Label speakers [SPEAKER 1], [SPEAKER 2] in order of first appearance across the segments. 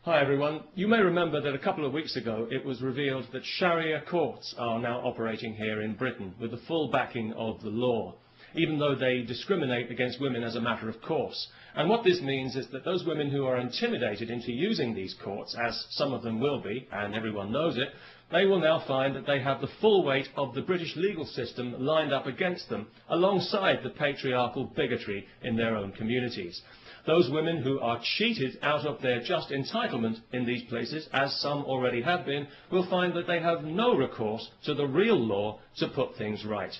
[SPEAKER 1] Hi everyone. You may remember that a couple of weeks ago it was revealed that Sharia courts are now operating here in Britain with the full backing of the law, even though they discriminate against women as a matter of course. And what this means is that those women who are intimidated into using these courts, as some of them will be, and everyone knows it, they will now find that they have the full weight of the British legal system lined up against them, alongside the patriarchal bigotry in their own communities. Those women who are cheated out of their just entitlement in these places, as some already have been, will find that they have no recourse to the real law to put things right.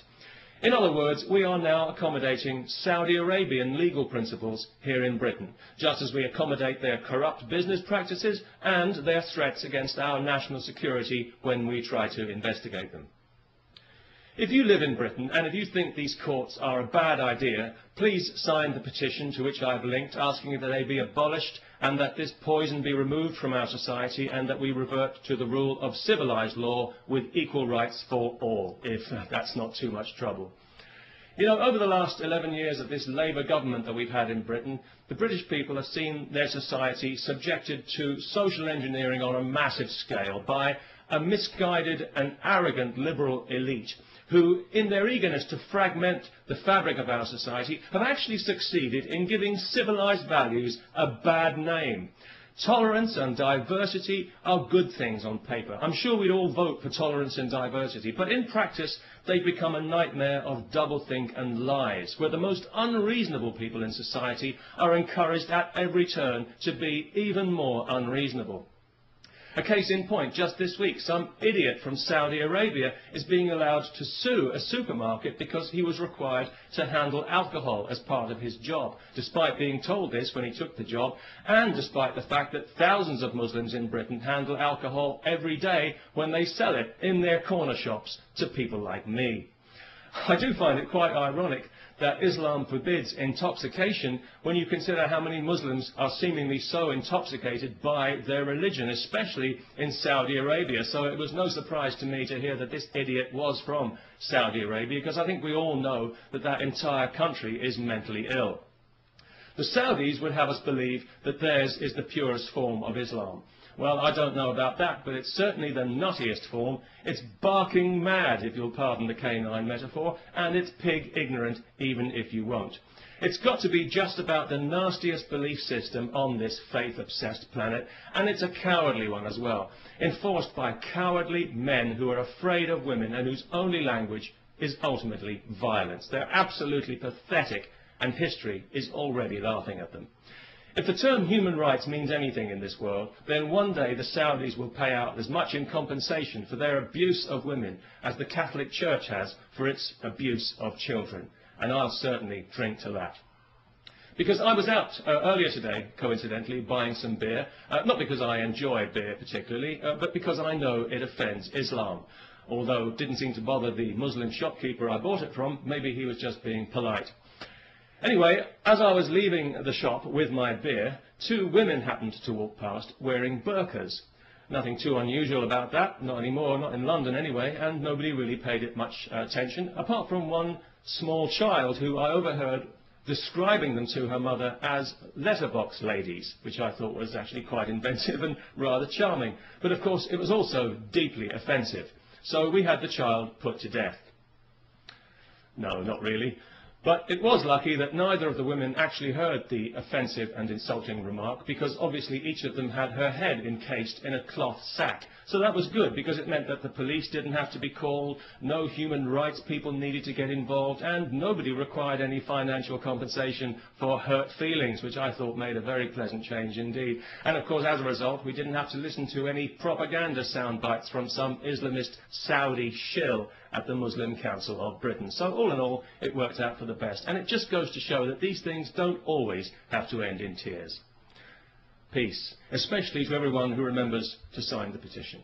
[SPEAKER 1] In other words, we are now accommodating Saudi Arabian legal principles here in Britain, just as we accommodate their corrupt business practices and their threats against our national security when we try to investigate them. If you live in Britain and if you think these courts are a bad idea, please sign the petition to which I have linked, asking that they be abolished and that this poison be removed from our society and that we revert to the rule of civilised law with equal rights for all, if that's not too much trouble. You know, over the last 11 years of this Labour government that we've had in Britain, the British people have seen their society subjected to social engineering on a massive scale by a misguided and arrogant liberal elite who, in their eagerness to fragment the fabric of our society, have actually succeeded in giving civilised values a bad name. Tolerance and diversity are good things on paper. I'm sure we'd all vote for tolerance and diversity, but in practice they've become a nightmare of doublethink and lies, where the most unreasonable people in society are encouraged at every turn to be even more unreasonable. A case in point, just this week, some idiot from Saudi Arabia is being allowed to sue a supermarket because he was required to handle alcohol as part of his job, despite being told this when he took the job, and despite the fact that thousands of Muslims in Britain handle alcohol every day when they sell it in their corner shops to people like me. I do find it quite ironic that Islam forbids intoxication when you consider how many Muslims are seemingly so intoxicated by their religion, especially in Saudi Arabia. So it was no surprise to me to hear that this idiot was from Saudi Arabia, because I think we all know that that entire country is mentally ill. The Saudis would have us believe that theirs is the purest form of Islam. Well, I don't know about that, but it's certainly the nuttiest form. It's barking mad, if you'll pardon the canine metaphor, and it's pig ignorant, even if you won't. It's got to be just about the nastiest belief system on this faith-obsessed planet, and it's a cowardly one as well, enforced by cowardly men who are afraid of women and whose only language is ultimately violence. They're absolutely pathetic, and history is already laughing at them. If the term human rights means anything in this world, then one day the Saudis will pay out as much in compensation for their abuse of women as the Catholic Church has for its abuse of children. And I'll certainly drink to that. Because I was out earlier today, coincidentally, buying some beer, not because I enjoy beer particularly, but because I know it offends Islam. Although it didn't seem to bother the Muslim shopkeeper I bought it from, maybe he was just being polite. Anyway, as I was leaving the shop with my beer, two women happened to walk past wearing burqas. Nothing too unusual about that, not anymore, not in London anyway, and nobody really paid it much attention, apart from one small child who I overheard describing them to her mother as letterbox ladies, which I thought was actually quite inventive and rather charming. But of course it was also deeply offensive, so we had the child put to death. No, not really. But it was lucky that neither of the women actually heard the offensive and insulting remark, because obviously each of them had her head encased in a cloth sack. So that was good, because it meant that the police didn't have to be called, no human rights people needed to get involved, and nobody required any financial compensation for hurt feelings, which I thought made a very pleasant change indeed. And of course, as a result, we didn't have to listen to any propaganda sound bites from some Islamist Saudi shill at the Muslim Council of Britain. So all in all, it worked out for the best. And it just goes to show that these things don't always have to end in tears. Peace, especially to everyone who remembers to sign the petition.